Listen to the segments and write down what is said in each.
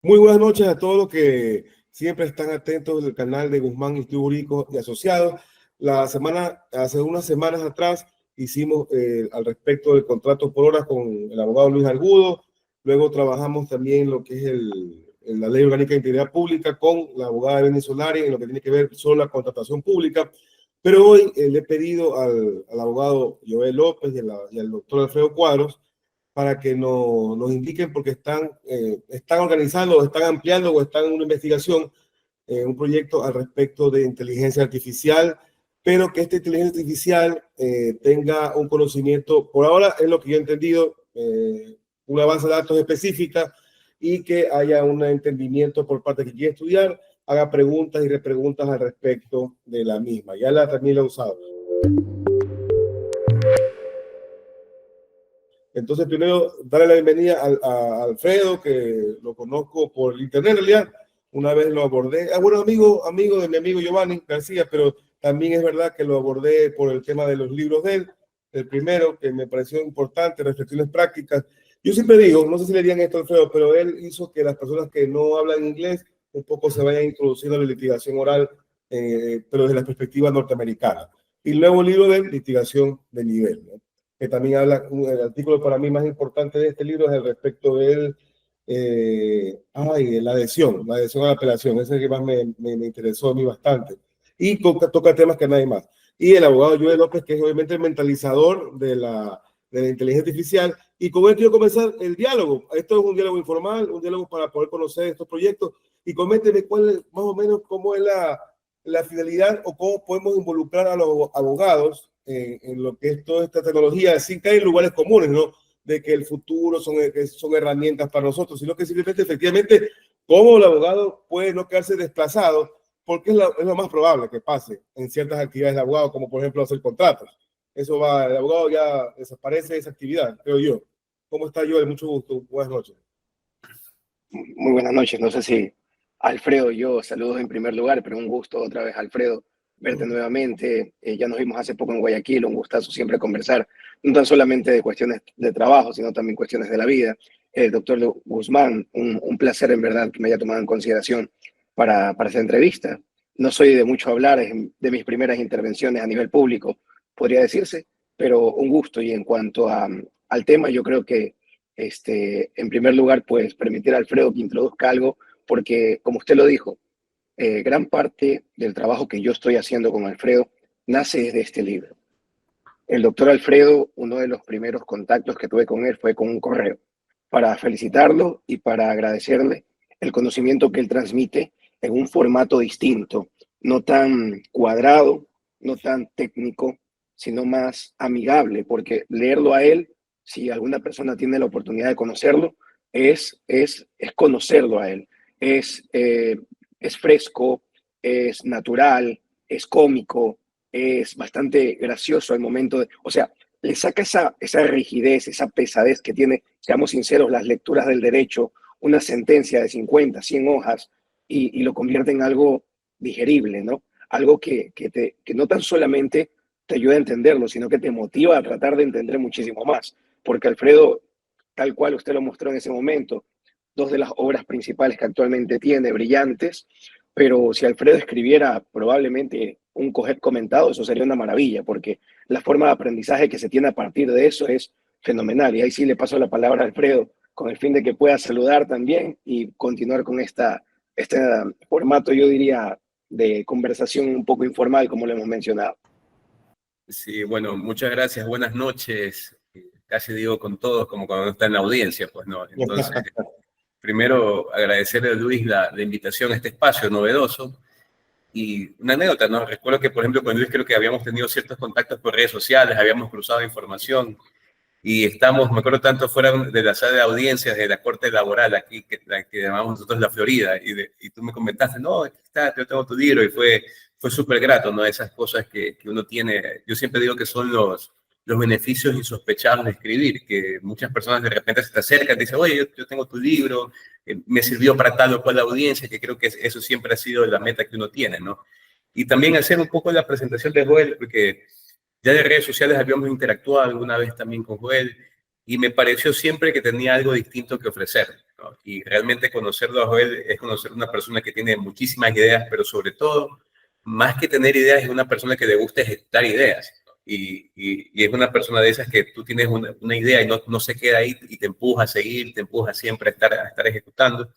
Muy buenas noches a todos los que siempre están atentos del canal de Guzmán y Rico y Asociados. Hace unas semanas atrás hicimos al respecto del contrato por horas con el abogado Luis Argudo. Luego trabajamos también lo que es la Ley Orgánica de Integridad Pública con la abogada Beni Solari en lo que tiene que ver solo la contratación pública. Pero hoy le he pedido al abogado Joel López y al doctor Alfredo Cuadros para que nos indiquen porque están organizando o están ampliando o están en una investigación, un proyecto al respecto de inteligencia artificial, pero que esta inteligencia artificial tenga un conocimiento, por ahora es lo que yo he entendido, una base de datos específica y que haya un entendimiento por parte de quien quiere estudiar, haga preguntas y repreguntas al respecto de la misma. También la he usado. Entonces, primero, darle la bienvenida a Alfredo, que lo conozco por internet, en realidad. Una vez lo abordé. Bueno, amigo de mi amigo Giovanni García, pero también es verdad que lo abordé por el tema de los libros de él. El primero, que me pareció importante, reflexiones prácticas. Yo siempre digo, no sé si le dirían esto, Alfredo, pero él hizo que las personas que no hablan inglés un poco se vayan introduciendo en la litigación oral, pero desde la perspectiva norteamericana. Y luego el libro de litigación de nivel, ¿no? Que también habla, el artículo para mí más importante de este libro es el respecto de la adhesión a la apelación. Ese es el que más me interesó a mí bastante. Y toca temas que nadie más. Y el abogado Joel López, que es obviamente el mentalizador de la inteligencia artificial. Y con esto quiero comenzar el diálogo. Esto es un diálogo informal, un diálogo para poder conocer estos proyectos. Y coménteme cuál es, más o menos, cómo es la finalidad o cómo podemos involucrar a los abogados en lo que es toda esta tecnología, sin caer en lugares comunes, ¿no? De que el futuro son herramientas para nosotros, sino que simplemente, efectivamente, cómo el abogado puede no quedarse desplazado, porque es lo más probable que pase en ciertas actividades de abogado, como por ejemplo hacer contratos. El abogado ya desaparece de esa actividad, creo yo. ¿Cómo está, Joel? Mucho gusto. Buenas noches. Muy buenas noches. No sé si Alfredo y yo, saludos en primer lugar, pero un gusto otra vez, Alfredo, verte nuevamente. Ya nos vimos hace poco en Guayaquil, un gustazo siempre conversar, no tan solamente de cuestiones de trabajo, sino también cuestiones de la vida. Doctor Guzmán, un placer en verdad que me haya tomado en consideración para esta entrevista. No soy de mucho hablar, es de mis primeras intervenciones a nivel público, podría decirse, pero un gusto. Y en cuanto al tema, yo creo que en primer lugar, pues permitir a Alfredo que introduzca algo, porque como usted lo dijo, gran parte del trabajo que yo estoy haciendo con Alfredo nace desde este libro. El doctor Alfredo, uno de los primeros contactos que tuve con él fue con un correo para felicitarlo y para agradecerle el conocimiento que él transmite en un formato distinto, no tan cuadrado, no tan técnico, sino más amigable, porque leerlo a él, si alguna persona tiene la oportunidad de conocerlo, es conocerlo a él. Es fresco, es natural, es cómico, es bastante gracioso al momento de, o sea, le saca esa rigidez, esa pesadez que tiene, seamos sinceros, las lecturas del derecho, una sentencia de 50, 100 hojas, y lo convierte en algo digerible, ¿no? Algo que no tan solamente te ayuda a entenderlo, sino que te motiva a tratar de entender muchísimo más. Porque Alfredo, tal cual usted lo mostró en ese momento, dos de las obras principales que actualmente tiene, brillantes, pero si Alfredo escribiera probablemente un coger comentado, eso sería una maravilla, porque la forma de aprendizaje que se tiene a partir de eso es fenomenal. Y ahí sí le paso la palabra a Alfredo, con el fin de que pueda saludar también y continuar con este formato, yo diría, de conversación un poco informal, como lo hemos mencionado. Sí, bueno, muchas gracias, buenas noches. Casi digo con todos como cuando está en la audiencia, pues no. Entonces, primero agradecerle a Luis la invitación a este espacio novedoso. Y una anécdota, ¿no? Recuerdo que, por ejemplo, con Luis creo que habíamos tenido ciertos contactos por redes sociales, habíamos cruzado información y estamos, me acuerdo tanto, fuera de la sala de audiencias de la corte laboral aquí, la que llamamos nosotros la Florida, y tú me comentaste, no, aquí está, yo tengo tu libro, y fue súper grato, ¿no? Esas cosas que uno tiene. Yo siempre digo que son los beneficios insospechados de escribir, que muchas personas de repente se te acercan y dicen, oye, yo tengo tu libro, me sirvió para tal o cual audiencia, que creo que eso siempre ha sido la meta que uno tiene, ¿no? Y también hacer un poco la presentación de Joel, porque ya de redes sociales habíamos interactuado alguna vez también con Joel, y me pareció siempre que tenía algo distinto que ofrecer. ¿no? Y realmente conocerlo a Joel es conocer una persona que tiene muchísimas ideas, pero sobre todo, más que tener ideas, es una persona que le gusta ejecutar ideas. Y es una persona de esas que tú tienes una idea y no se queda ahí y te empuja a seguir, te empuja siempre a estar ejecutando.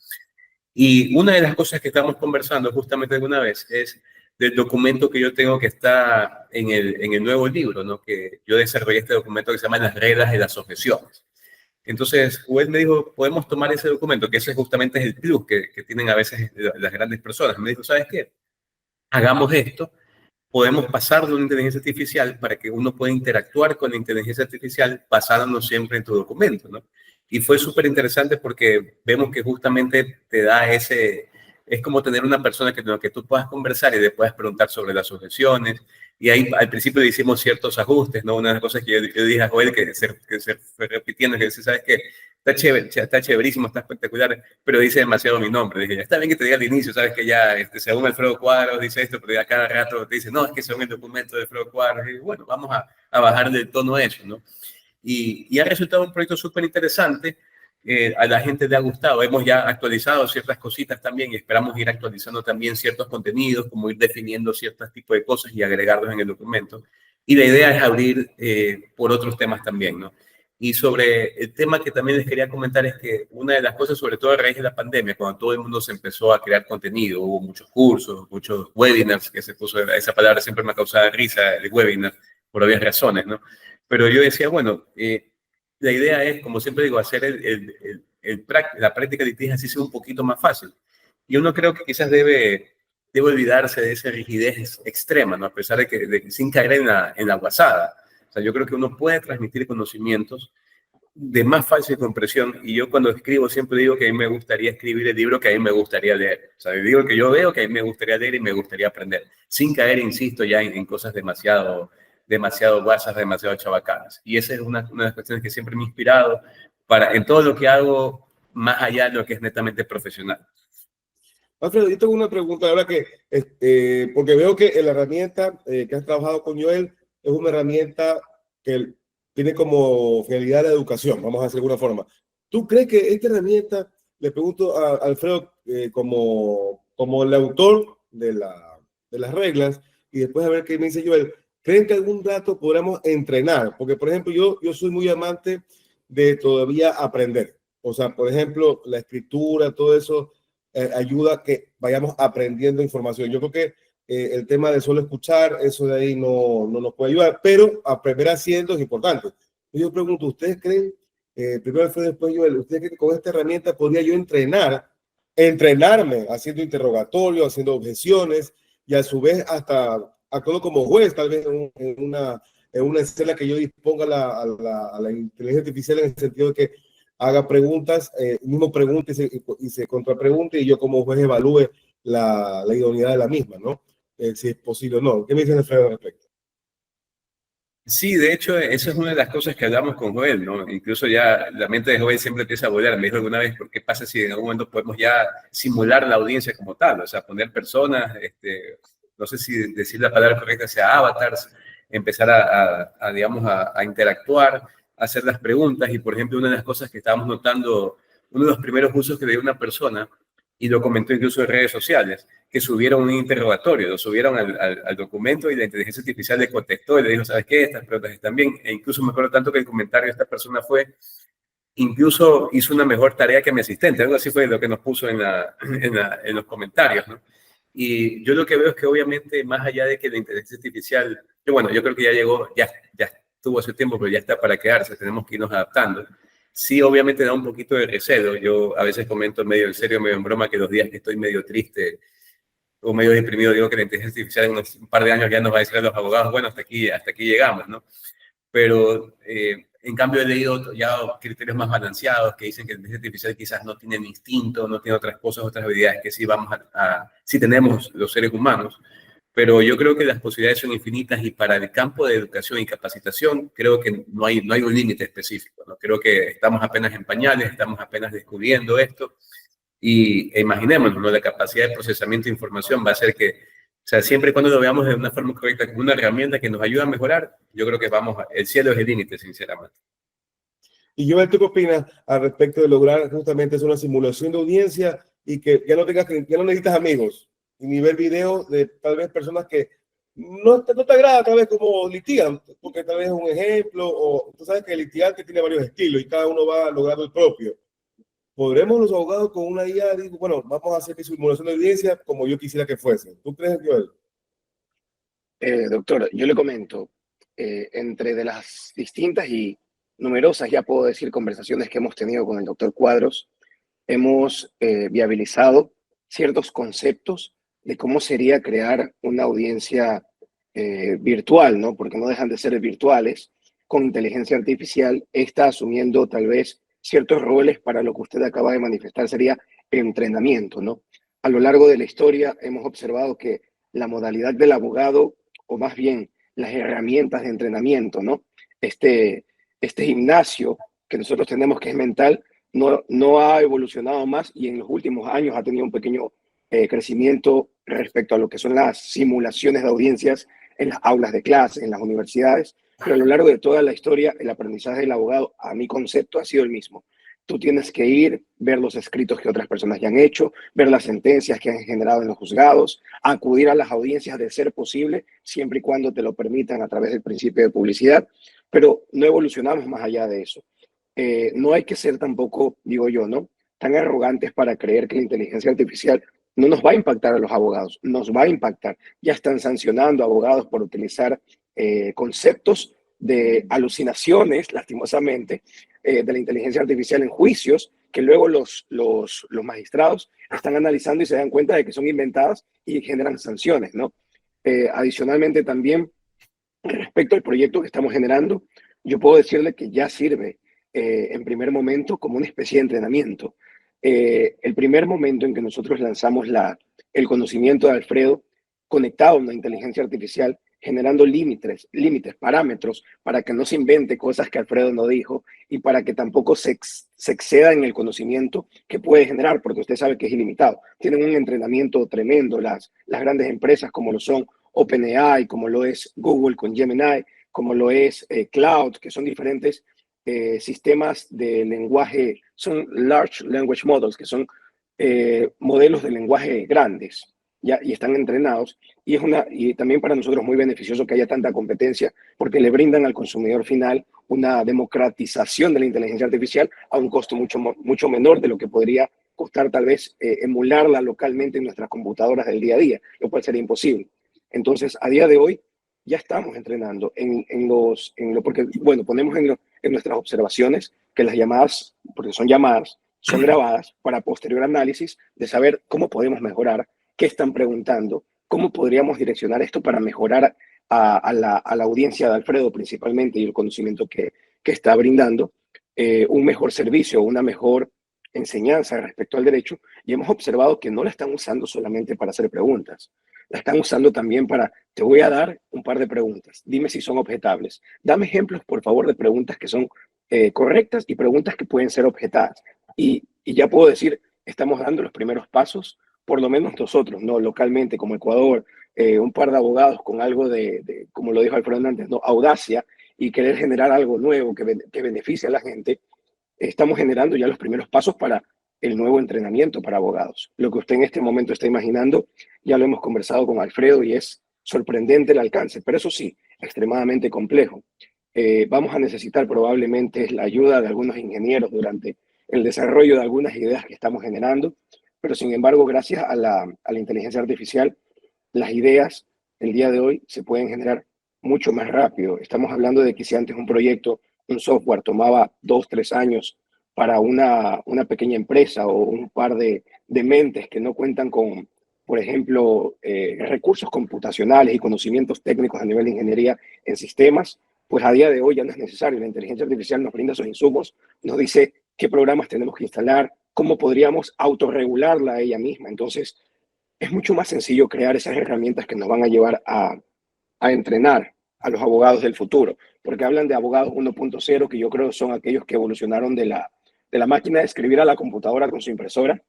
Y una de las cosas que estamos conversando justamente alguna vez es del documento que yo tengo que está en el nuevo libro, ¿no? Que yo desarrollé este documento que se llama Las reglas de las objeciones. Entonces, Joel me dijo, podemos tomar ese documento, que ese justamente es el plus que tienen a veces las grandes personas. Me dijo, ¿sabes qué? Hagamos esto, podemos pasarlo a una inteligencia artificial para que uno pueda interactuar con la inteligencia artificial basándonos siempre en tu documento, ¿no? Y fue súper interesante porque vemos que justamente te da es como tener una persona con la que tú puedas conversar y le puedas preguntar sobre las objeciones. Y ahí al principio le hicimos ciertos ajustes, ¿no? Una de las cosas que yo dije a Joel que se fue repitiendo, que dice, ¿sabes qué? Está chévere, está chéverísimo, está espectacular, pero dice demasiado mi nombre. Dije, está bien que te diga al inicio, sabes que ya, según Alfredo Cuadros dice esto, pero ya cada rato te dice, no, es que según el documento de Alfredo Cuadros. Y bueno, vamos a bajar del tono eso, ¿no? Y ha resultado un proyecto súper interesante. A la gente le ha gustado. Hemos ya actualizado ciertas cositas también y esperamos ir actualizando también ciertos contenidos, como ir definiendo ciertos tipos de cosas y agregarlos en el documento. Y la idea es abrir por otros temas también, ¿no? Y sobre el tema que también les quería comentar es que una de las cosas, sobre todo a raíz de la pandemia, cuando todo el mundo se empezó a crear contenido, hubo muchos cursos, muchos webinars, que se puso, esa palabra siempre me ha causado risa, el webinar, por obvias razones, ¿no? Pero yo decía, bueno, la idea es, como siempre digo, hacer la práctica de inteligencia sea un poquito más fácil. Y uno creo que quizás debe olvidarse de esa rigidez extrema, ¿no? A pesar de que sin caer en la guasada. O sea, yo creo que uno puede transmitir conocimientos de más fácil comprensión. Y yo cuando escribo siempre digo que a mí me gustaría escribir el libro que a mí me gustaría leer. O sea, digo que yo veo que a mí me gustaría leer y me gustaría aprender, sin caer, insisto, ya en cosas demasiado guasas, demasiado chabacanas. Y esa es una de las cuestiones que siempre me ha inspirado en todo lo que hago, más allá de lo que es netamente profesional. Alfredo, yo tengo una pregunta ahora porque veo que la herramienta que has trabajado con Joel es una herramienta que tiene como finalidad la educación, vamos a hacer de alguna forma. ¿Tú crees que esta herramienta, le pregunto a Alfredo como el autor de las reglas, y después a ver qué me dice Joel, ¿creen que algún dato podamos entrenar? Porque, por ejemplo, yo soy muy amante de todavía aprender. O sea, por ejemplo, la escritura, todo eso ayuda a que vayamos aprendiendo información. Yo creo que el tema de solo escuchar, eso de ahí no nos puede ayudar, pero aprender haciendo es importante. Yo pregunto, ¿ustedes creen, primero Alfredo, después Joel, ¿ustedes creen que con esta herramienta podría yo entrenarme haciendo interrogatorios, haciendo objeciones y a su vez hasta actuando como juez, tal vez en una escena que yo disponga a la inteligencia artificial en el sentido de que haga preguntas, mismo pregunte y se contrapregunte y yo como juez evalúe la idoneidad de la misma, ¿no? Si es posible o no. ¿Qué me dicen Alfredo al respecto? Sí, de hecho, esa es una de las cosas que hablamos con Joel, ¿no? Incluso ya la mente de Joel siempre empieza a volar. Me dijo alguna vez, ¿por qué pasa si en algún momento podemos ya simular la audiencia como tal? O sea, poner personas, no sé si decir la palabra correcta sea avatars, empezar digamos, a interactuar, a hacer las preguntas. Y, por ejemplo, una de las cosas que estábamos notando, uno de los primeros usos que le dio una persona, y lo comentó incluso en redes sociales, que subieron un interrogatorio, lo subieron al documento y la inteligencia artificial le contestó y le dijo, ¿sabes qué? Estas preguntas están bien. E incluso me acuerdo tanto que el comentario de esta persona fue, incluso hizo una mejor tarea que mi asistente. Algo así fue lo que nos puso en los comentarios, ¿no? Y yo lo que veo es que obviamente, más allá de que la inteligencia artificial, yo creo que ya llegó, ya estuvo hace tiempo, pero ya está para quedarse, tenemos que irnos adaptando. Sí, obviamente da un poquito de recelo. Yo a veces comento medio en serio, medio en broma, que los días que estoy medio triste o medio deprimido, digo que la inteligencia artificial en un par de años ya nos va a decir a los abogados, bueno, hasta aquí llegamos, ¿no? Pero en cambio he leído ya criterios más balanceados que dicen que la inteligencia artificial quizás no tiene instinto, no tiene otras cosas, otras habilidades que sí sí tenemos los seres humanos. Pero yo creo que las posibilidades son infinitas y para el campo de educación y capacitación creo que no hay un límite específico, ¿no? Creo que estamos apenas en pañales, estamos apenas descubriendo esto y imaginémonos, ¿no? La capacidad de procesamiento de información va a ser que, o sea, siempre y cuando lo veamos de una forma correcta, como una herramienta que nos ayuda a mejorar, yo creo que el cielo es el límite, sinceramente. Y yo, ¿tú qué opinas al respecto de lograr justamente es una simulación de audiencia y que ya no tengas ya no necesitas amigos ni ver videos de tal vez personas que no te agrada tal vez como litigan, porque tal vez es un ejemplo, o tú sabes que el litigante tiene varios estilos y cada uno va logrando el propio. ¿Podremos los abogados con una IA, digo, bueno, vamos a hacer mi simulación de audiencia como yo quisiera que fuese? ¿Tú crees, Joel? Doctor, yo le comento, entre de las distintas y numerosas, ya puedo decir, conversaciones que hemos tenido con el doctor Cuadros, hemos viabilizado ciertos conceptos de cómo sería crear una audiencia virtual, ¿no? Porque no dejan de ser virtuales, con inteligencia artificial, está asumiendo tal vez ciertos roles para lo que usted acaba de manifestar, sería entrenamiento, ¿no? A lo largo de la historia hemos observado que la modalidad del abogado, o más bien las herramientas de entrenamiento, ¿no? Este gimnasio que nosotros tenemos que es mental, no ha evolucionado más y en los últimos años ha tenido un pequeño crecimiento respecto a lo que son las simulaciones de audiencias en las aulas de clase, en las universidades, pero a lo largo de toda la historia el aprendizaje del abogado, a mi concepto, ha sido el mismo. Tú tienes que ir, ver los escritos que otras personas ya han hecho, ver las sentencias que han generado en los juzgados, acudir a las audiencias de ser posible, siempre y cuando te lo permitan a través del principio de publicidad, pero no evolucionamos más allá de eso. No hay que ser tampoco, digo yo, ¿no? Tan arrogantes para creer que la inteligencia artificial no nos va a impactar a los abogados, nos va a impactar. Ya están sancionando a abogados por utilizar conceptos de alucinaciones, lastimosamente, de la inteligencia artificial en juicios, que luego los magistrados están analizando y se dan cuenta de que son inventadas y generan sanciones, ¿no? Adicionalmente también, respecto al proyecto que estamos generando, yo puedo decirle que ya sirve en primer momento como una especie de entrenamiento. El primer momento en que nosotros lanzamos el conocimiento de Alfredo conectado a una inteligencia artificial, generando límites, parámetros, para que no se invente cosas que Alfredo no dijo y para que tampoco se exceda en el conocimiento que puede generar, porque usted sabe que es ilimitado. Tienen un entrenamiento tremendo las grandes empresas como lo son OpenAI, como lo es Google con Gemini, como lo es Cloud, que son diferentes sistemas de lenguaje, son Large Language Models, que son modelos de lenguaje grandes, ¿ya? Y están entrenados. Y también para nosotros muy beneficioso que haya tanta competencia, porque le brindan al consumidor final una democratización de la inteligencia artificial a un costo mucho menor de lo que podría costar tal vez emularla localmente en nuestras computadoras del día a día, lo cual sería imposible. Entonces, a día de hoy, ya estamos entrenando porque, bueno, ponemos en nuestras observaciones que las llamadas, porque son llamadas, son grabadas para posterior análisis de saber cómo podemos mejorar, qué están preguntando, cómo podríamos direccionar esto para mejorar a la audiencia de Alfredo principalmente y el conocimiento que está brindando, un mejor servicio, una mejor enseñanza respecto al derecho, y hemos observado que no la están usando solamente para hacer preguntas, la están usando también para, te voy a dar un par de preguntas, dime si son objetables, dame ejemplos por favor de preguntas que son correctas y preguntas que pueden ser objetadas. Y ya puedo decir, estamos dando los primeros pasos, por lo menos nosotros, ¿no? Localmente, como Ecuador, un par de abogados con algo como lo dijo Alfredo antes, ¿no? Audacia y querer generar algo nuevo que beneficie a la gente, estamos generando ya los primeros pasos para el nuevo entrenamiento para abogados. Lo que usted en este momento está imaginando, ya lo hemos conversado con Alfredo y es sorprendente el alcance, pero eso sí, extremadamente complejo. Vamos a necesitar probablemente la ayuda de algunos ingenieros durante el desarrollo de algunas ideas que estamos generando, pero sin embargo, gracias a la inteligencia artificial, las ideas el día de hoy se pueden generar mucho más rápido. Estamos hablando de que si antes un proyecto, un software tomaba 2, 3 años para una pequeña empresa o un par de mentes que no cuentan con, por ejemplo, recursos computacionales y conocimientos técnicos a nivel de ingeniería en sistemas, pues a día de hoy ya no es necesario. La inteligencia artificial nos brinda esos insumos, nos dice qué programas tenemos que instalar, cómo podríamos autorregularla a ella misma. Entonces, es mucho más sencillo crear esas herramientas que nos van a llevar a entrenar a los abogados del futuro, porque hablan de abogados 1.0, que yo creo son aquellos que evolucionaron de la máquina de escribir a la computadora con su impresora,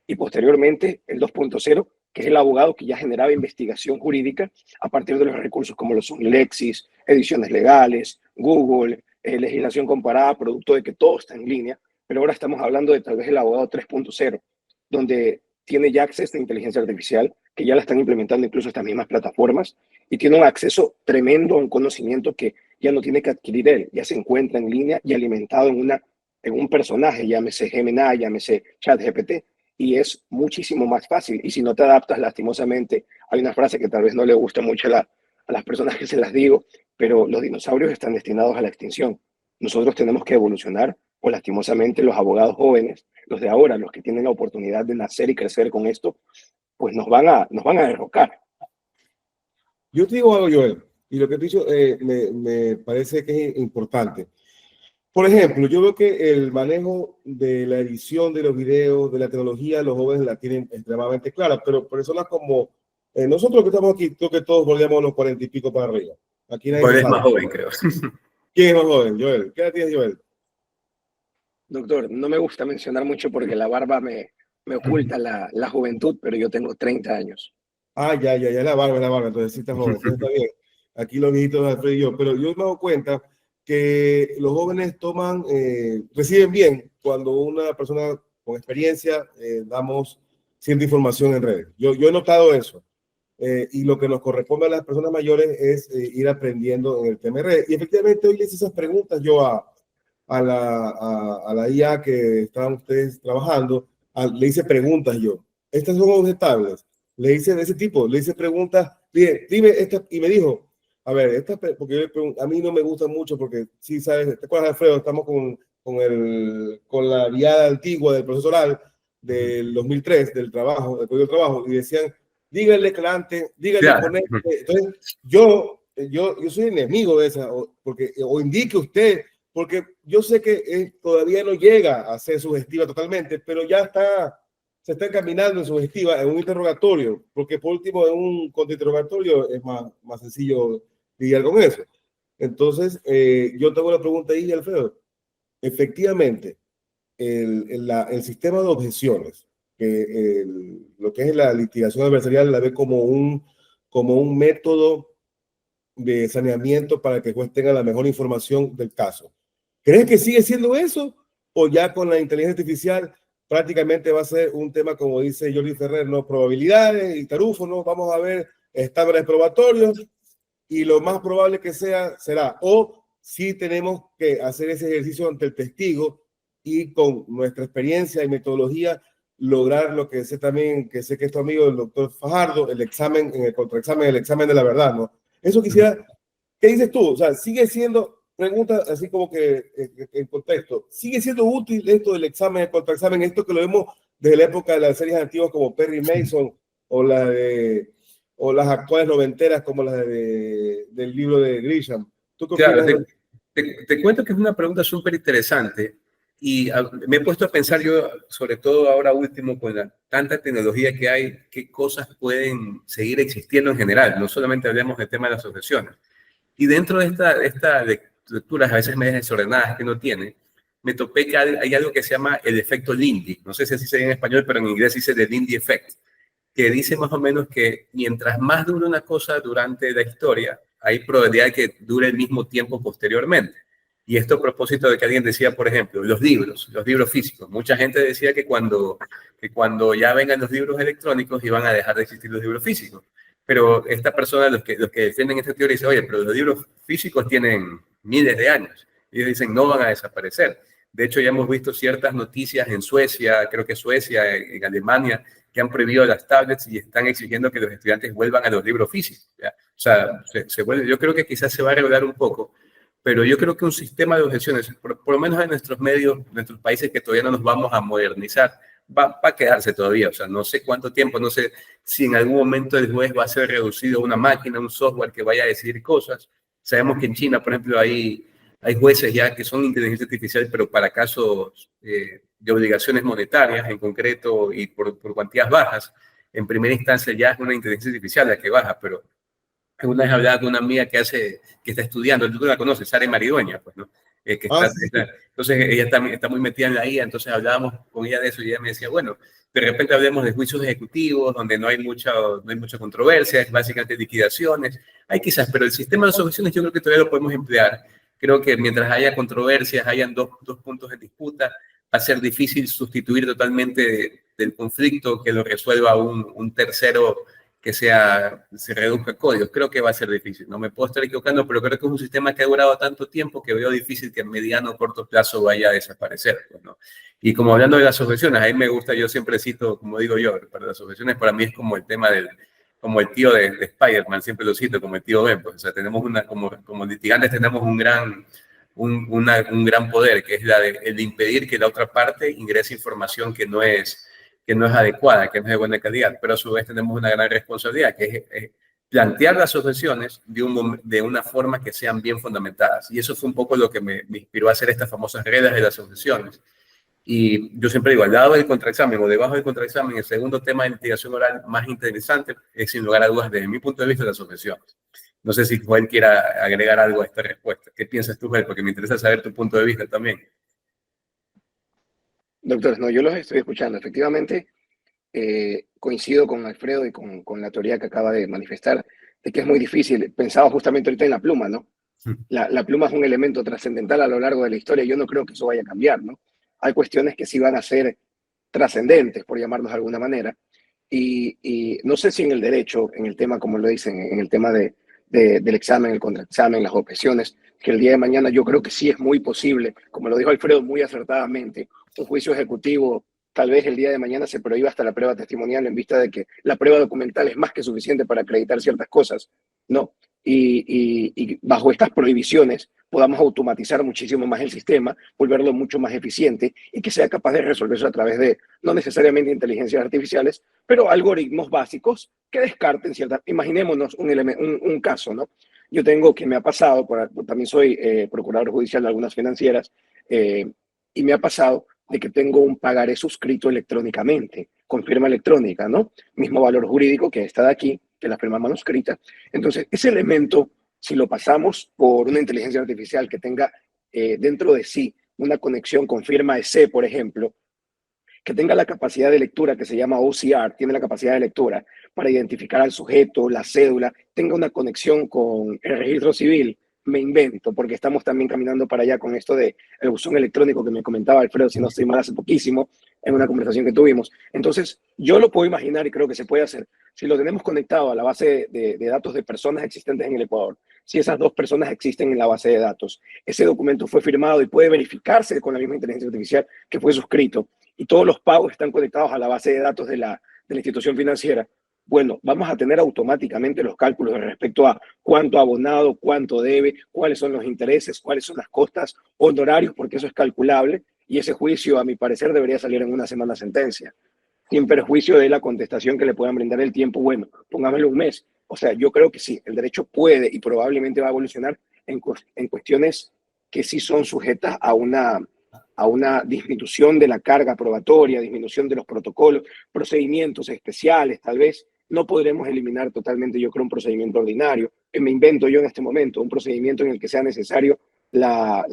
y posteriormente el 2.0, que es el abogado que ya generaba investigación jurídica a partir de los recursos como lo son Lexis, ediciones legales, Google, legislación comparada, producto de que todo está en línea, pero ahora estamos hablando de tal vez el abogado 3.0, donde tiene ya acceso a inteligencia artificial, que ya la están implementando incluso estas mismas plataformas, y tiene un acceso tremendo a un conocimiento que ya no tiene que adquirir él, ya se encuentra en línea y alimentado en un personaje, llámese Gemini, llámese ChatGPT, y es muchísimo más fácil. Y si no te adaptas, lastimosamente, hay una frase que tal vez no le gusta mucho a las personas que se las digo, pero los dinosaurios están destinados a la extinción. Nosotros tenemos que evolucionar, o lastimosamente los abogados jóvenes, los de ahora, los que tienen la oportunidad de nacer y crecer con esto, pues nos van a derrocar. Yo te digo algo, Joel, y lo que te he dicho me parece que es importante. Por ejemplo, yo veo que el manejo de la edición de los videos, de la tecnología, los jóvenes la tienen extremadamente clara, pero personas como nosotros que estamos aquí, creo que todos volvíamos los 40 y pico para arriba. Aquí nadie es más joven, creo. ¿Quién es más joven, Joel? ¿Qué edad tienes, Joel? Doctor, no me gusta mencionar mucho porque la barba me oculta la juventud, pero yo tengo 30 años. Ah, ya, la barba, entonces sí está joven, entonces está bien. Aquí los viejitos, Alfredo y yo, pero yo me he dado cuenta que los jóvenes reciben bien cuando una persona con experiencia damos cierta información en redes. Yo he notado eso. Y lo que nos corresponde a las personas mayores es ir aprendiendo en el tema de redes. Y efectivamente hoy le hice esas preguntas yo a la IA que estaban ustedes trabajando, le hice preguntas yo. Estas son objetables. Le hice de ese tipo, le hice preguntas, dime esta, y me dijo, a ver, porque a mí no me gusta mucho porque, sí, sabes, ¿te acuerdas, Alfredo? Estamos con la guía antigua del proceso oral del 2003, del Código del Trabajo, y decían, díganle claramente, díganle ponente. Entonces, yo soy enemigo de esa, o indique usted, porque yo sé que todavía no llega a ser sugestiva totalmente, pero ya se está encaminando en sugestiva en un interrogatorio, porque por último en un contrainterrogatorio es más sencillo lidiar con eso. Entonces, yo tengo la pregunta ahí, Alfredo. Efectivamente, el sistema de objeciones, que lo que es la litigación adversarial la ve como un método de saneamiento para que el juez tenga la mejor información del caso. ¿Crees que sigue siendo eso? ¿O ya con la inteligencia artificial prácticamente va a ser un tema, como dice Jordi Ferrer, no probabilidades y tarufos, no? Vamos a ver estándares probatorios y lo más probable que será, o si tenemos que hacer ese ejercicio ante el testigo y con nuestra experiencia y metodología lograr lo que sé también, que sé que es tu amigo el doctor Fajardo, el examen, en el contraexamen, el examen de la verdad, ¿no? Eso quisiera, ¿qué dices tú? O sea, sigue siendo, pregunta así como que en contexto, ¿sigue siendo útil esto del examen, el contraexamen, esto que lo vemos desde la época de las series antiguas como Perry Mason o las actuales noventeras como las del libro de Grisham? ¿Tú qué opinas? Claro, te cuento que es una pregunta súper interesante y me he puesto a pensar yo, sobre todo ahora último, con tanta tecnología que hay, qué cosas pueden seguir existiendo en general, no solamente hablemos del tema de las asociaciones. Y dentro de estas lecturas a veces medias desordenadas que uno tiene, me topé que hay algo que se llama el efecto Lindy. No sé si así se dice en español, pero en inglés dice the Lindy Effect, que dice más o menos que mientras más dura una cosa durante la historia, hay probabilidad de que dure el mismo tiempo posteriormente. Y esto a propósito de que alguien decía, por ejemplo, los libros físicos. Mucha gente decía que cuando ya vengan los libros electrónicos iban a dejar de existir los libros físicos. Pero esta persona, los que defienden esta teoría, dicen, oye, pero los libros físicos tienen miles de años. Y ellos dicen, no van a desaparecer. De hecho, ya hemos visto ciertas noticias en Suecia, creo que Suecia, en Alemania, que han prohibido las tablets y están exigiendo que los estudiantes vuelvan a los libros físicos, ¿ya? O sea, yo creo que quizás se va a regular un poco, pero yo creo que un sistema de objeciones, por lo menos en nuestros medios, nuestros países que todavía no nos vamos a modernizar, va a quedarse todavía. O sea, no sé cuánto tiempo, no sé si en algún momento el juez va a ser reducido a una máquina, un software que vaya a decidir cosas. Sabemos que en China, por ejemplo, hay jueces ya que son inteligencia artificial, pero para casos de obligaciones monetarias en concreto y por cuantías bajas. En primera instancia ya es una inteligencia artificial la que baja, pero una vez hablaba con una amiga que está estudiando, tú la conoces, Sara Maridueña, pues, ¿no? Entonces ella está muy metida en la IA, entonces hablábamos con ella de eso y ella me decía, bueno, de repente hablemos de juicios ejecutivos donde no hay mucha controversia, es básicamente liquidaciones, hay quizás, pero el sistema de soluciones yo creo que todavía lo podemos emplear Creo que mientras haya controversias, hayan dos puntos en disputa, va a ser difícil sustituir totalmente del conflicto, que lo resuelva un tercero que se reduzca códigos. Creo que va a ser difícil. No me puedo estar equivocando, pero creo que es un sistema que ha durado tanto tiempo que veo difícil que en mediano o corto plazo vaya a desaparecer, pues, ¿no? Y como hablando de las objeciones, a mí me gusta, yo siempre cito, como digo yo, para las objeciones para mí es como el tema como el tío de Spider-Man, siempre lo cito, como el tío Ben, pues, o sea, tenemos como litigantes tenemos un gran poder, que es el de impedir que la otra parte ingrese información que no es adecuada, que no es de buena calidad, pero a su vez tenemos una gran responsabilidad, que es plantear las objeciones de una forma que sean bien fundamentadas. Y eso fue un poco lo que me inspiró a hacer estas famosas reglas de las objeciones. Y yo siempre digo, al lado del contraexamen o debajo del contraexamen, el segundo tema de litigación oral más interesante es, sin lugar a dudas, desde mi punto de vista, las objeciones. No sé si Joel quiera agregar algo a esta respuesta. ¿Qué piensas tú, Joel? Porque me interesa saber tu punto de vista también. Doctores, no, yo los estoy escuchando. Efectivamente, coincido con Alfredo y con la teoría que acaba de manifestar, de que es muy difícil. Pensaba justamente ahorita en la pluma, ¿no? La pluma es un elemento trascendental a lo largo de la historia. Yo no creo que eso vaya a cambiar, ¿no? Hay cuestiones que sí van a ser trascendentes, por llamarlos de alguna manera. Y no sé si en el derecho, en el tema, como lo dicen, en el tema del examen, el contraexamen, las objeciones, que el día de mañana yo creo que sí es muy posible, como lo dijo Alfredo muy acertadamente, un juicio ejecutivo, tal vez el día de mañana se prohíba hasta la prueba testimonial en vista de que la prueba documental es más que suficiente para acreditar ciertas cosas, ¿no? Y bajo estas prohibiciones podamos automatizar muchísimo más el sistema, volverlo mucho más eficiente y que sea capaz de resolverse a través de, no necesariamente inteligencias artificiales, pero algoritmos básicos que descarten ciertas. Imaginémonos un caso, ¿no? Yo tengo que me ha pasado, también soy procurador judicial de algunas financieras, y me ha pasado de que tengo un pagaré suscrito electrónicamente, con firma electrónica, ¿no? Mismo valor jurídico que está de aquí, que la firma manuscrita. Entonces, ese elemento, si lo pasamos por una inteligencia artificial que tenga dentro de sí una conexión con firma EC, por ejemplo, que tenga la capacidad de lectura que se llama OCR, tiene la capacidad de lectura para identificar al sujeto, la cédula, tenga una conexión con el registro civil, me invento, porque estamos también caminando para allá con esto de el buzón electrónico que me comentaba Alfredo, si no estoy mal, hace poquísimo, en una conversación que tuvimos. Entonces, yo lo puedo imaginar y creo que se puede hacer. Si lo tenemos conectado a la base de datos de personas existentes en el Ecuador, si esas dos personas existen en la base de datos, ese documento fue firmado y puede verificarse con la misma inteligencia artificial que fue suscrito, y todos los pagos están conectados a la base de datos de la institución financiera, bueno, vamos a tener automáticamente los cálculos respecto a cuánto ha abonado, cuánto debe, cuáles son los intereses, cuáles son las costas, honorarios, porque eso es calculable, y ese juicio, a mi parecer, debería salir en una semana sentencia, sin perjuicio de la contestación que le puedan brindar el tiempo, bueno, pongámoslo un mes. O sea, yo creo que sí, el derecho puede y probablemente va a evolucionar en cuestiones que sí son sujetas a una disminución de la carga probatoria, disminución de los protocolos, procedimientos especiales, tal vez. No podremos eliminar totalmente, yo creo, un procedimiento ordinario, que me invento yo en este momento, un procedimiento en el que sea necesario la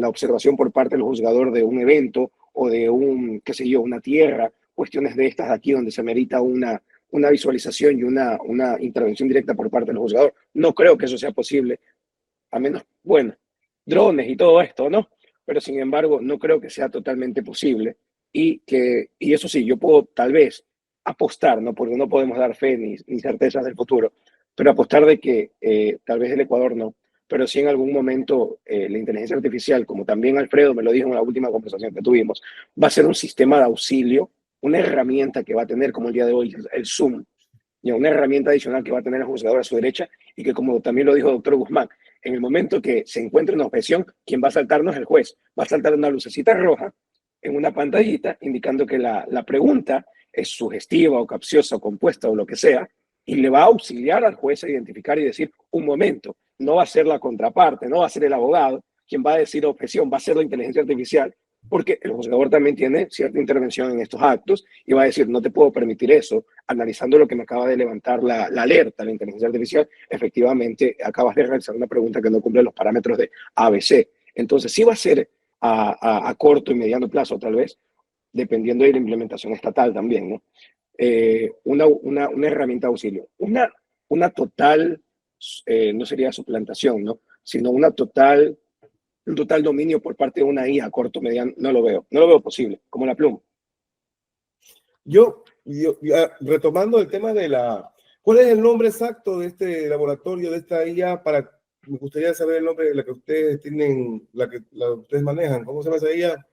observación por parte del juzgador de un evento o de qué sé yo, una tierra, cuestiones de estas de aquí donde se merita una visualización y una intervención directa por parte del juzgador. No creo que eso sea posible, a menos, bueno, drones y todo esto, ¿no? Pero sin embargo, no creo que sea totalmente posible y eso sí, yo puedo tal vez apostar, ¿no? Porque no podemos dar fe ni certezas del futuro, pero apostar de que tal vez el Ecuador no, pero sí en algún momento la inteligencia artificial, como también Alfredo me lo dijo en la última conversación que tuvimos, va a ser un sistema de auxilio, una herramienta que va a tener como el día de hoy el Zoom, y una herramienta adicional que va a tener el juzgador a su derecha y que, como también lo dijo el doctor Guzmán, en el momento que se encuentre una objeción, quien va a saltar no es el juez, va a saltar una lucecita roja en una pantallita indicando que la pregunta es sugestiva o capciosa o compuesta o lo que sea, y le va a auxiliar al juez a identificar y decir, un momento, no va a ser la contraparte, no va a ser el abogado quien va a decir objeción, va a ser la inteligencia artificial, porque el juzgador también tiene cierta intervención en estos actos y va a decir, no te puedo permitir eso, analizando lo que me acaba de levantar la alerta, la inteligencia artificial, efectivamente acabas de realizar una pregunta que no cumple los parámetros de ABC. Entonces sí va a ser a corto y mediano plazo tal vez, dependiendo de la implementación estatal también, ¿no? Una herramienta de auxilio. Una total, no sería suplantación, ¿no? Sino una total un total dominio por parte de una IA a corto, mediano, no lo veo posible, como la pluma. Retomando el tema de ¿cuál es el nombre exacto de este laboratorio, de esta IA? Me gustaría saber el nombre de la que ustedes tienen, la que ustedes manejan. ¿Cómo se llama esa IA?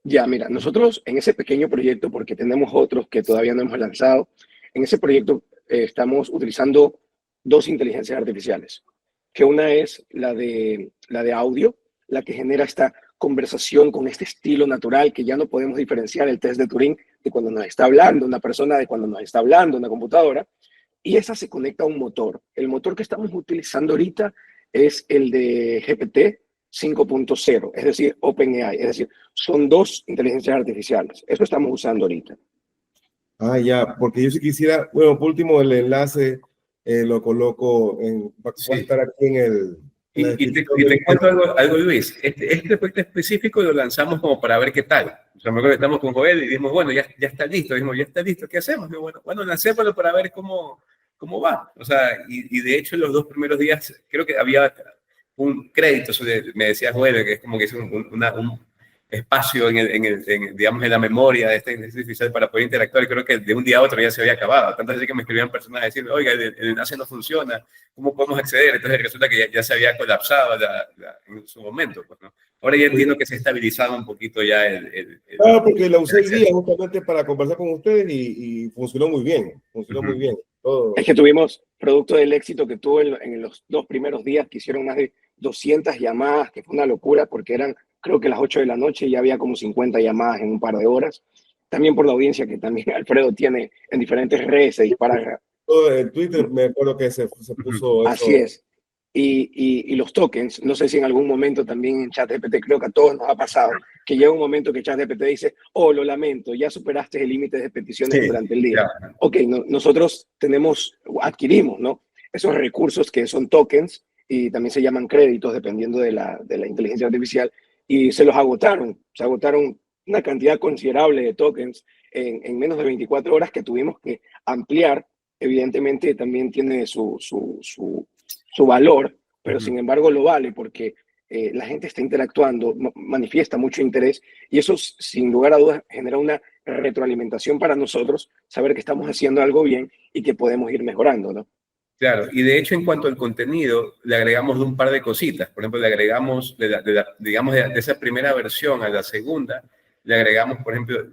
Ya, mira, nosotros en ese pequeño proyecto, porque tenemos otros que todavía no hemos lanzado, en ese proyecto estamos utilizando dos inteligencias artificiales, que una es la de audio, la que genera esta conversación con este estilo natural que ya no podemos diferenciar el test de Turing de cuando nos está hablando una persona de cuando nos está hablando una computadora, y esa se conecta a un motor. El motor que estamos utilizando ahorita es el de GPT 5.0, es decir, OpenAI, es decir, son dos inteligencias artificiales. Eso estamos usando ahorita. Ah, ya, porque yo sí quisiera, bueno, por último, el enlace lo coloco va a estar aquí en el... Y te cuento algo, Luis. Este proyecto específico lo lanzamos como para ver qué tal. O sea, me acuerdo que estamos con Joel y dijimos, bueno, ya está listo. Dijimos, ya está listo, ¿qué hacemos? Digo, bueno, lancémoslo para ver cómo va. O sea, y de hecho, los 2 primeros días, creo que había un crédito, me decía Joel, que es como que es un espacio digamos, en la memoria de esta inteligencia artificial para poder interactuar. Y creo que de un día a otro ya se había acabado. Tanto así que me escribían personas a decir, oiga, el enlace no funciona, ¿cómo podemos acceder? Entonces resulta que ya se había colapsado en su momento. Pues, ¿no? Ahora ya entiendo que se estabilizaba un poquito ya Claro, porque la usé el día justamente para conversar con ustedes y funcionó muy bien. Funcionó muy bien. Todo. Es que tuvimos, producto del éxito que tuvo en los 2 primeros días, que hicieron más de 200 llamadas, que fue una locura porque eran, creo que las 8 de la noche ya había como 50 llamadas en un par de horas. También por la audiencia que también Alfredo tiene en diferentes redes, se dispara. En Twitter me acuerdo que se puso eso. Así es. Y los tokens, no sé si en algún momento también en ChatGPT, creo que a todos nos ha pasado, que llega un momento que ChatGPT dice, oh, lo lamento, ya superaste el límite de peticiones durante el día. Claro. Ok, nosotros adquirimos, ¿no? Esos recursos que son tokens y también se llaman créditos dependiendo de la inteligencia artificial, y se agotaron una cantidad considerable de tokens en menos de 24 horas que tuvimos que ampliar. Evidentemente también tiene su valor, pero sin embargo lo vale porque la gente está interactuando, manifiesta mucho interés y eso sin lugar a dudas genera una retroalimentación para nosotros, saber que estamos haciendo algo bien y que podemos ir mejorando, ¿no? Claro, y de hecho en cuanto al contenido, le agregamos un par de cositas. Por ejemplo, le agregamos, digamos, de esa primera versión a la segunda, le agregamos, por ejemplo,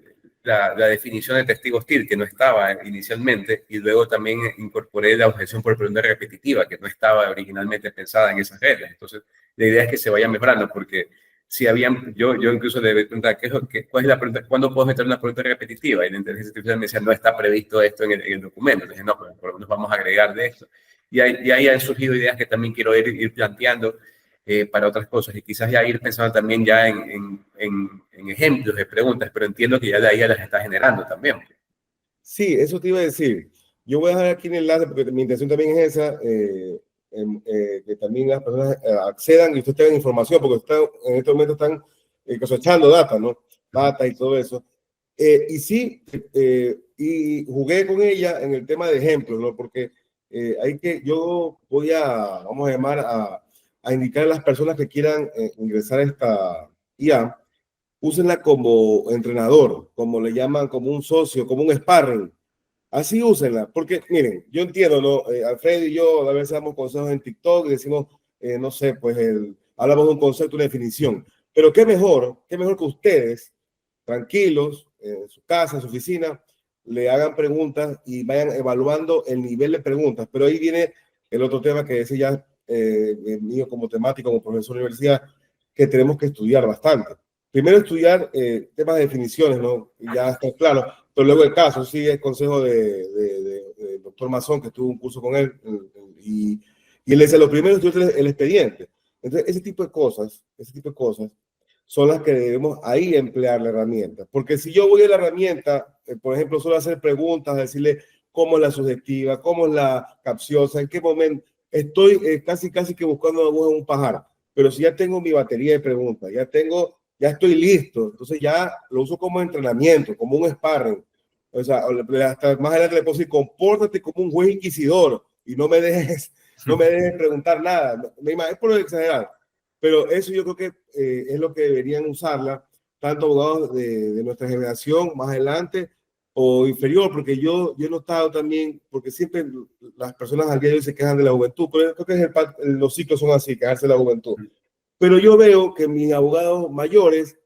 la definición de testigo hostil, que no estaba inicialmente, y luego también incorporé la objeción por pregunta repetitiva, que no estaba originalmente pensada en esas reglas. Entonces, la idea es que se vaya mejorando, porque si habían, yo incluso le preguntaba, ¿cuál es la pregunta? ¿Cuándo puedo meter una pregunta repetitiva? Y la inteligencia artificial me decía, no está previsto esto en el documento. Entonces, no, pues por lo menos vamos a agregar de esto. Y ahí han surgido ideas que también quiero ir planteando para otras cosas y quizás ya ir pensando también ya en ejemplos de preguntas, pero entiendo que ya de ahí ya las está generando también. Sí, eso te iba a decir. Yo voy a dejar aquí el enlace porque mi intención también es esa, que también las personas accedan y ustedes tengan información, porque en este momento están cosechando data, ¿no? Data y todo eso. Y sí, y jugué con ella en el tema de ejemplos, ¿no? Porque yo vamos a llamar a indicar a las personas que quieran ingresar a esta IA, úsenla como entrenador, como le llaman, como un socio, como un sparring. Así úsenla, porque miren, yo entiendo, ¿no? Alfredo y yo a veces damos consejos en TikTok y decimos, no sé, pues hablamos de un concepto, una definición, pero qué mejor que ustedes, tranquilos, en su casa, en su oficina, le hagan preguntas y vayan evaluando el nivel de preguntas. Pero ahí viene el otro tema que ese ya mío como temático, como profesor de universidad, que tenemos que estudiar bastante. Primero estudiar temas de definiciones, ¿no? Ya está claro, pero luego el caso, sí, el consejo de doctor Mazón, que tuvo un curso con él, y él decía, lo primero es estudiar el expediente. Entonces, ese tipo de cosas son las que debemos ahí emplear la herramienta. Porque si yo voy a la herramienta, por ejemplo, solo hacer preguntas, decirle cómo es la subjetiva, cómo es la capciosa, en qué momento, estoy casi que buscando una aguja en un pajar. Pero si ya tengo mi batería de preguntas, ya estoy listo, entonces ya lo uso como entrenamiento, como un sparring. O sea, hasta más adelante le puedo decir, compórtate como un juez inquisidor y no me dejes preguntar nada. Es por exagerar. pero eso yo creo que es lo que deberían usarla tanto abogados de nuestra generación más adelante o inferior, porque yo he notado también, porque siempre las personas al día de hoy se quejan de la juventud, pero creo que los ciclos son así, quejarse de la juventud. Pero yo veo que mis abogados mayores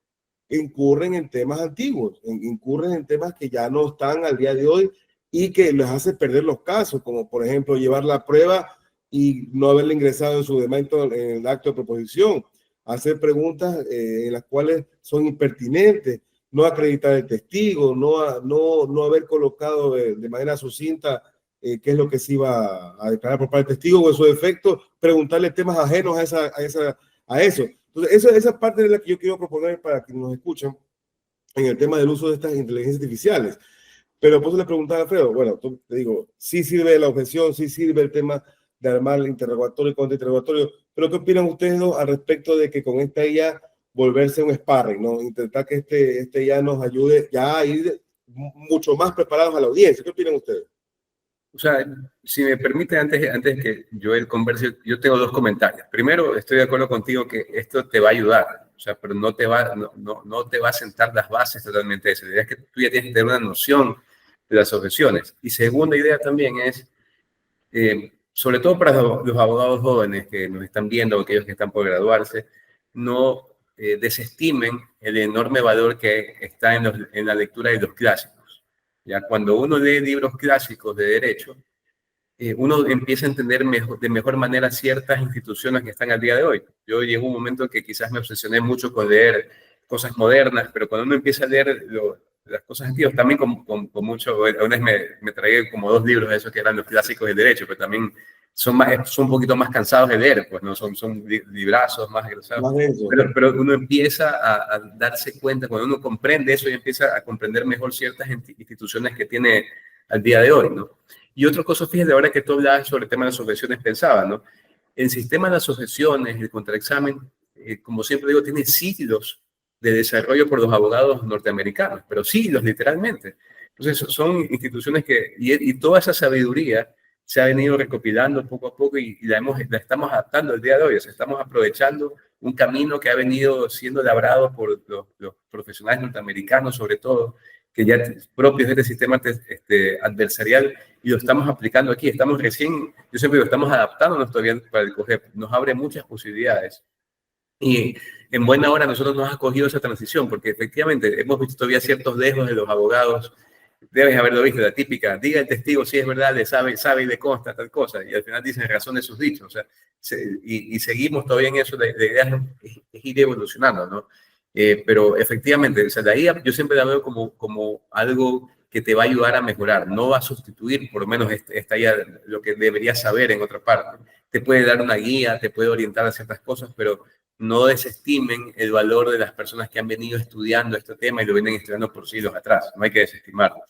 incurren en temas antiguos, incurren en temas que ya no están al día de hoy y que les hace perder los casos, como por ejemplo llevar la prueba y no haberle ingresado en su demanda en el acto de proposición, hacer preguntas en las cuales son impertinentes, no acreditar el testigo, no haber colocado de manera sucinta qué es lo que se iba a declarar por parte del testigo o en su defecto, preguntarle temas ajenos a eso. Entonces, esa parte es la que yo quiero proponer para quienes nos escuchan en el tema del uso de estas inteligencias artificiales. Pero por eso le preguntaba a Alfredo, bueno, te digo, sí sirve la objeción, sí sirve el tema de armar el interrogatorio y contrainterrogatorio, pero ¿qué opinan ustedes dos al respecto de que con esta IA volverse un sparring, ¿no? Intentar que este IA nos ayude ya a ir mucho más preparados a la audiencia? ¿Qué opinan ustedes? O sea, si me permite, antes que Joel converse, yo tengo dos comentarios. Primero, estoy de acuerdo contigo que esto te va a ayudar, o sea, pero no te va a sentar las bases totalmente de eso. La idea es que tú ya tienes que tener una noción de las objeciones. Y segunda idea también es, sobre todo para los abogados jóvenes que nos están viendo o aquellos que están por graduarse, no desestimen el enorme valor que está en la lectura de los clásicos. Ya cuando uno lee libros clásicos de derecho, uno empieza a entender de mejor manera ciertas instituciones que están al día de hoy. Yo llegó un momento en que quizás me obsesioné mucho con leer cosas modernas, pero cuando uno empieza a leer las cosas antiguas, también con mucho, una vez me tragué como 2 libros de esos que eran los clásicos del derecho, pero también son un poquito más cansados de leer, pues no son librazos más grosados. Pero uno empieza a darse cuenta, cuando uno comprende eso y empieza a comprender mejor ciertas instituciones que tiene al día de hoy, ¿no? Y otra cosa, fíjate, ahora que tú hablabas sobre el tema de las objeciones, pensaba, ¿no? El sistema de las objeciones, el contraexamen, como siempre digo, tiene siglos de desarrollo por los abogados norteamericanos, pero siglos, literalmente. Entonces, son instituciones y toda esa sabiduría se ha venido recopilando poco a poco y la estamos adaptando al día de hoy. O sea, estamos aprovechando un camino que ha venido siendo labrado por los profesionales norteamericanos, sobre todo, que ya propios de este sistema adversarial, y lo estamos aplicando aquí. Estamos recién, yo siempre digo, estamos adaptándonos todavía para el COGEP. Nos abre muchas posibilidades. Y en buena hora nosotros nos ha cogido esa transición, porque efectivamente hemos visto todavía ciertos dejos de los abogados. Debes haberlo visto, la típica, diga el testigo si es verdad, le sabe y le consta tal cosa, y al final dicen razón de sus dichos. O sea, y seguimos todavía en eso, la idea es ir evolucionando, ¿no? Pero efectivamente, o sea, la IA yo siempre la veo como algo que te va a ayudar a mejorar, no va a sustituir, por lo menos esta IA, lo que deberías saber en otra parte. Te puede dar una guía, te puede orientar a ciertas cosas, pero no desestimen el valor de las personas que han venido estudiando este tema y lo vienen estudiando por siglos atrás. No hay que desestimarlo.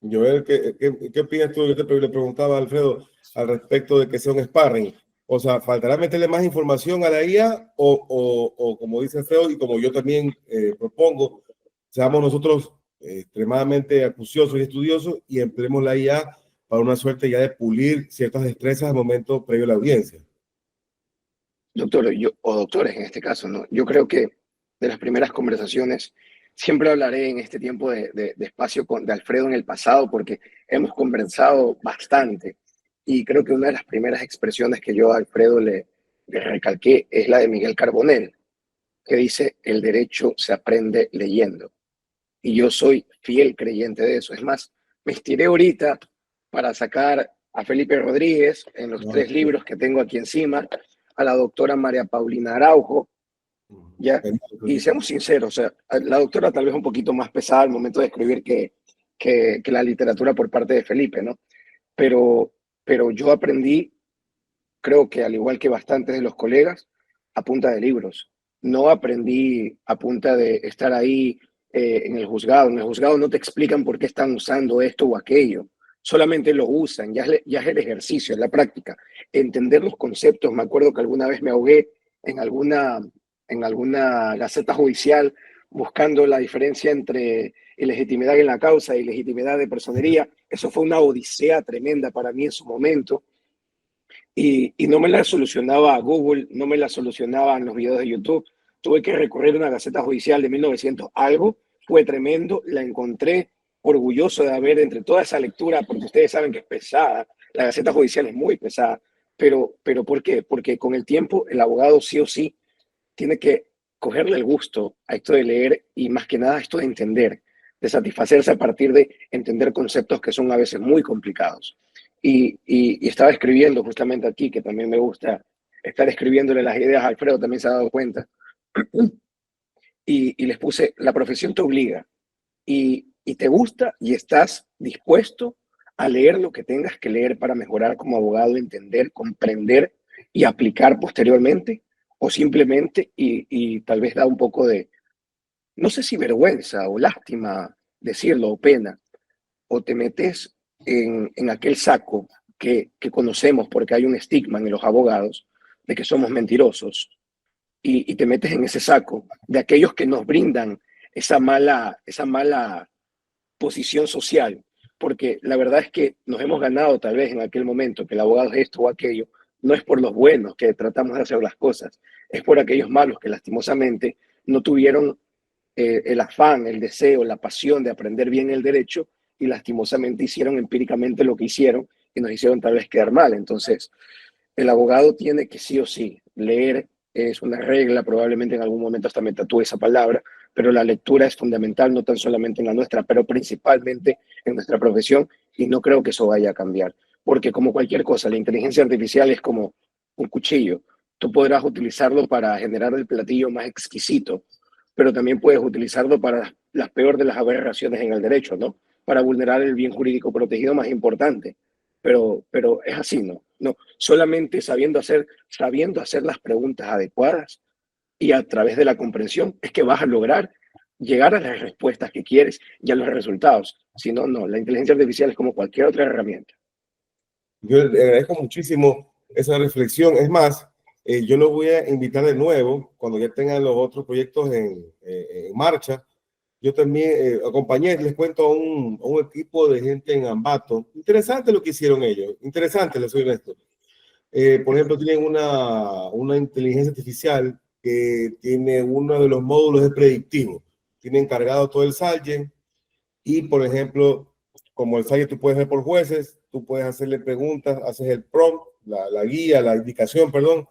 Joel, ¿qué opinas tú? Yo le preguntaba a Alfredo al respecto de que sea un sparring. O sea, ¿faltará meterle más información a la IA o como dice Alfredo y como yo también propongo, seamos nosotros extremadamente acuciosos y estudiosos y empleemos la IA para una suerte ya de pulir ciertas destrezas al momento previo a la audiencia? Doctor, o doctores en este caso, ¿no? Yo creo que de las primeras conversaciones, siempre hablaré en este tiempo de espacio de Alfredo en el pasado, porque hemos conversado bastante. Y creo que una de las primeras expresiones que yo a Alfredo le recalqué es la de Miguel Carbonell, que dice, el derecho se aprende leyendo. Y yo soy fiel creyente de eso. Es más, me estiré ahorita para sacar a Felipe Rodríguez en los 3 libros que tengo aquí encima, a la doctora María Paulina Araujo, ¿ya? Y seamos sinceros, o sea, la doctora tal vez un poquito más pesada al momento de escribir que la literatura por parte de Felipe, ¿no? Pero yo aprendí, creo que al igual que bastantes de los colegas, a punta de libros. No aprendí a punta de estar ahí en el juzgado. En el juzgado no te explican por qué están usando esto o aquello. Solamente lo usan, ya es el ejercicio, es la práctica. Entender los conceptos. Me acuerdo que alguna vez me ahogué en alguna gaceta judicial buscando la diferencia entre ilegitimidad en la causa y legitimidad de personería. Eso fue una odisea tremenda para mí en su momento. y no me la solucionaba Google, no me la solucionaban los videos de YouTube. Tuve que recurrir a una Gaceta Judicial de 1900 algo, fue tremendo, la encontré orgulloso de haber entre toda esa lectura, porque ustedes saben que es pesada, la Gaceta Judicial es muy pesada, pero ¿por qué? Porque con el tiempo el abogado sí o sí tiene que cogerle el gusto a esto de leer y más que nada esto de entender, de satisfacerse a partir de entender conceptos que son a veces muy complicados. Y estaba escribiendo justamente aquí, que también me gusta estar escribiéndole las ideas a Alfredo, también se ha dado cuenta, y les puse, la profesión te obliga y te gusta y estás dispuesto a leer lo que tengas que leer para mejorar como abogado, entender, comprender y aplicar posteriormente, o simplemente, y tal vez da un poco de, no sé si vergüenza o lástima decirlo, o pena, o te metes en aquel saco que conocemos porque hay un estigma en los abogados de que somos mentirosos, y te metes en ese saco de aquellos que nos brindan esa mala posición social, porque la verdad es que nos hemos ganado tal vez en aquel momento que el abogado es esto o aquello, no es por los buenos que tratamos de hacer las cosas, es por aquellos malos que lastimosamente no tuvieron el afán, el deseo, la pasión de aprender bien el derecho y lastimosamente hicieron empíricamente lo que hicieron y nos hicieron tal vez quedar mal. Entonces, el abogado tiene que sí o sí leer, es una regla, probablemente en algún momento hasta me tatúe esa palabra, pero la lectura es fundamental, no tan solamente en la nuestra, pero principalmente en nuestra profesión, y no creo que eso vaya a cambiar, porque como cualquier cosa, la inteligencia artificial es como un cuchillo. Tú podrás utilizarlo para generar el platillo más exquisito, pero también puedes utilizarlo para las peores de las aberraciones en el derecho, ¿no? Para vulnerar el bien jurídico protegido más importante. Pero es así, ¿no? No, solamente sabiendo hacer las preguntas adecuadas y a través de la comprensión es que vas a lograr llegar a las respuestas que quieres y a los resultados. Si no, no, la inteligencia artificial es como cualquier otra herramienta. Yo le agradezco muchísimo esa reflexión. Es más, yo lo voy a invitar de nuevo cuando ya tengan los otros proyectos en marcha. Yo también acompañé, les cuento, a un equipo de gente en Ambato. Interesante lo que hicieron ellos. Interesante, les soy honesto. Por ejemplo, tienen una inteligencia artificial que tiene uno de los módulos de predictivo. Tiene encargado todo el Salgen y, por ejemplo, como el Salgen tú puedes ver por jueces, tú puedes hacerle preguntas, haces el prompt, la guía, la indicación, perdón,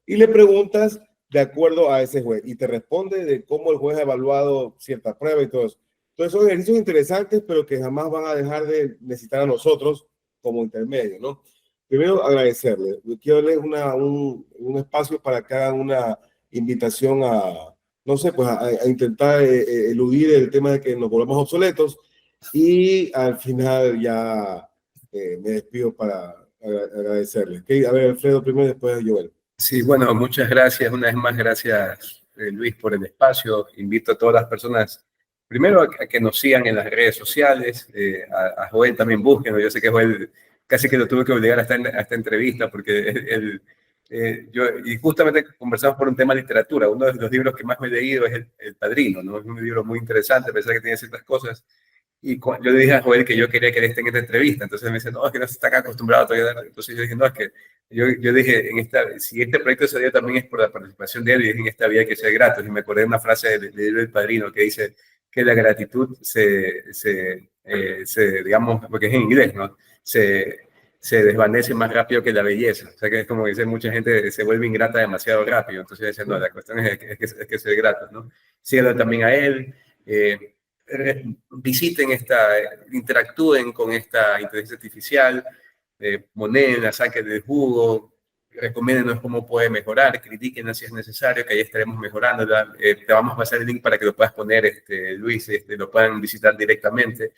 y le preguntas de acuerdo a ese juez y te responde de cómo el juez ha evaluado cierta prueba y todo eso. Entonces son ejercicios interesantes, pero que jamás van a dejar de necesitar a nosotros como intermedio, ¿no? Primero, agradecerle. Yo quiero darles un espacio para que hagan una invitación a, no sé, pues a intentar eludir el tema de que nos volvamos obsoletos y al final ya me despido para agradecerles. Okay, a ver, Alfredo primero, después Joel. Sí, bueno, muchas gracias. Una vez más, gracias, Luis, por el espacio. Invito a todas las personas, primero, a que nos sigan en las redes sociales. A Joel también búsquenlo. Yo sé que Joel casi que lo tuve que obligar a esta entrevista porque y justamente conversamos por un tema de literatura. Uno de los libros que más me he leído es El Padrino, ¿no? Es un libro muy interesante, a pesar de que tiene ciertas cosas. Y yo le dije a Joel que yo quería que él esté en esta entrevista. Entonces me dice, no, es que no se está acá acostumbrado todavía. Entonces yo dije, no, es que yo dije, si este proyecto se dio también es por la participación de él, y dije, en esta vida hay que ser gratos. Y me acordé de una frase del Padrino que dice que la gratitud digamos, porque es en inglés, ¿no? Se desvanece más rápido que la belleza. O sea, que es como dice, mucha gente se vuelve ingrata demasiado rápido. Entonces, dice, no, la cuestión es que ser gratos, ¿no? Síganlo también a él. Visiten interactúen con esta inteligencia artificial, monenla, saquen del jugo, recomiéndenos cómo puede mejorar, critiquen si es necesario, que ahí estaremos mejorando. Te vamos a pasar el link para que lo puedas poner, Luis, lo puedan visitar directamente.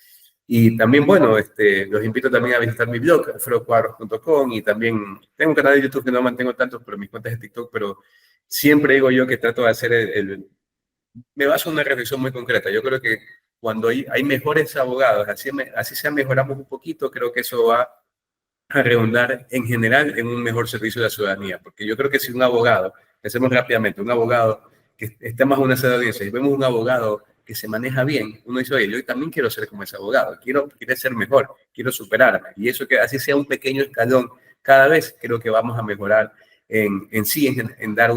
Y también, bueno, los invito también a visitar mi blog, alfredocuadros.com, y también tengo un canal de YouTube que no mantengo tanto, pero mis cuentas de TikTok, pero siempre digo yo que trato de hacer me baso en una reflexión muy concreta. Yo creo que cuando hay mejores abogados, así sea mejoramos un poquito, creo que eso va a redundar en general en un mejor servicio de la ciudadanía. Porque yo creo que si un abogado, pensemos rápidamente, un abogado que está más en una sala de audiencia y vemos un abogado que se maneja bien, uno dice, oye, yo también quiero ser como ese abogado, quiero ser mejor, quiero superarme. Y eso que así sea un pequeño escalón cada vez creo que vamos a mejorar en dar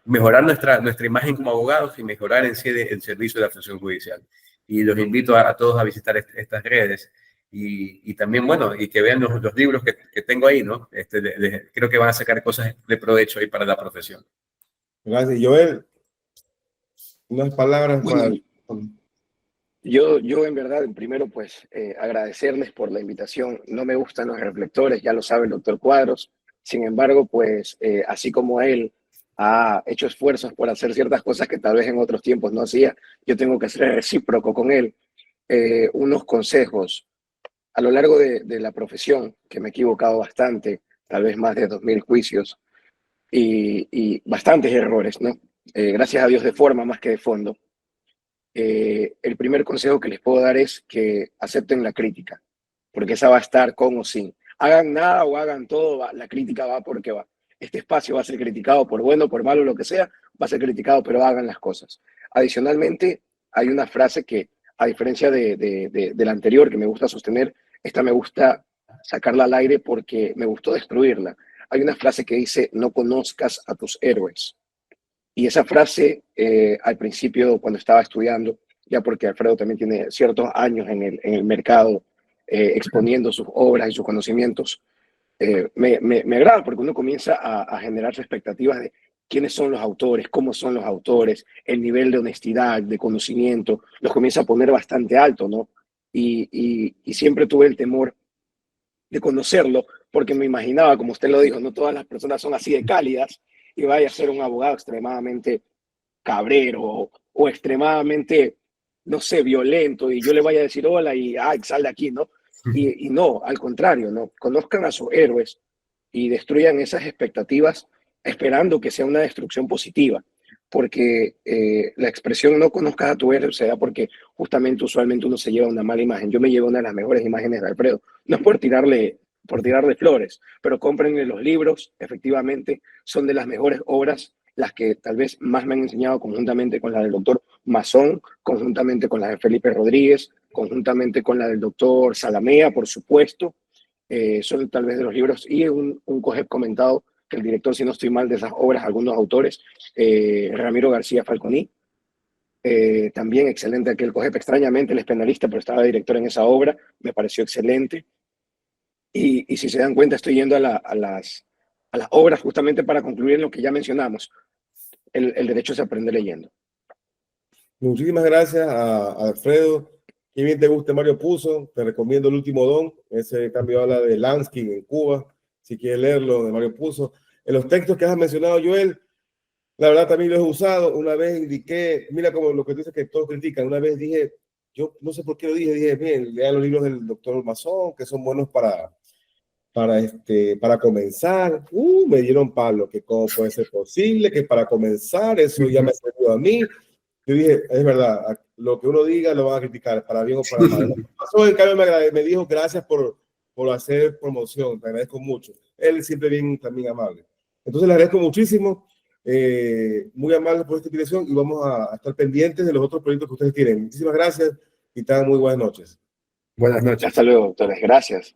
mejorar nuestra imagen como abogados y mejorar en sí el servicio de la función judicial. Y los invito a todos a visitar estas redes y también, bueno, y que vean los libros que tengo ahí, ¿no? Creo que van a sacar cosas de provecho ahí para la profesión. Gracias, Joel. Unas palabras Bueno, para... yo en verdad, primero pues agradecerles por la invitación. No me gustan los reflectores, ya lo sabe el doctor Cuadros. Sin embargo, pues así como él ha hecho esfuerzos por hacer ciertas cosas que tal vez en otros tiempos no hacía, yo tengo que ser recíproco con él. Unos consejos. A lo largo de la profesión, que me he equivocado bastante, tal vez más de 2000 juicios y bastantes errores, ¿no? Gracias a Dios de forma más que de fondo. El primer consejo que les puedo dar es que acepten la crítica, porque esa va a estar con o sin. Hagan nada o hagan todo, la crítica va porque va. Este espacio va a ser criticado por bueno, por malo, lo que sea, va a ser criticado, pero hagan las cosas. Adicionalmente, hay una frase que, a diferencia de la anterior, que me gusta sostener, esta me gusta sacarla al aire porque me gustó destruirla. Hay una frase que dice, no conozcas a tus héroes. Y esa frase, al principio, cuando estaba estudiando, ya porque Alfredo también tiene ciertos años en el mercado, exponiendo sus obras y sus conocimientos, me agrada porque uno comienza a generarse expectativas de quiénes son los autores, cómo son los autores, el nivel de honestidad, de conocimiento, los comienza a poner bastante alto, ¿no? Y siempre tuve el temor de conocerlo, porque me imaginaba, como usted lo dijo, no todas las personas son así de cálidas y vaya a ser un abogado extremadamente cabrero o extremadamente, no sé, violento y yo le vaya a decir hola y sal de aquí, ¿no? Y no, al contrario, ¿no? Conozcan a sus héroes y destruyan esas expectativas esperando que sea una destrucción positiva, porque la expresión no conozcas a tu héroe se da porque justamente usualmente uno se lleva una mala imagen. Yo me llevo una de las mejores imágenes de Alfredo, no es por tirarle flores, pero cómprenle los libros, efectivamente son de las mejores obras, las que tal vez más me han enseñado conjuntamente con la del doctor Mazón, conjuntamente con la de Felipe Rodríguez, conjuntamente con la del doctor Salamea, por supuesto, son tal vez de los libros, y un COGEP comentado, que el director, si no estoy mal, de esas obras, algunos autores, Ramiro García Falconi, también excelente aquel COGEP, extrañamente él es penalista, pero estaba director en esa obra, me pareció excelente, y si se dan cuenta, estoy yendo a las obras justamente para concluir en lo que ya mencionamos, el derecho se aprende leyendo. Muchísimas gracias a Alfredo. Qué bien te guste Mario Puzo. Te recomiendo El Último Don. Ese cambio habla de Lansky en Cuba. Si quieres leerlo, de Mario Puzo. En los textos que has mencionado, Joel, la verdad también lo he usado. Una vez indiqué, mira como lo que tú dices que todos critican. Una vez dije, yo no sé por qué lo dije, bien, lean los libros del doctor Mazón, que son buenos para comenzar. Me dieron palo, que cómo puede ser posible, que para comenzar, eso ya me salió a mí. Yo dije, es verdad, lo que uno diga lo van a criticar, para bien o para mal. Pasó, en cambio, me dijo gracias por hacer promoción, te agradezco mucho. Él siempre bien también amable. Entonces, le agradezco muchísimo, muy amable por esta invitación y vamos a estar pendientes de los otros proyectos que ustedes tienen. Muchísimas gracias y tengan muy buenas noches. Buenas noches. Hasta luego, doctores. Gracias.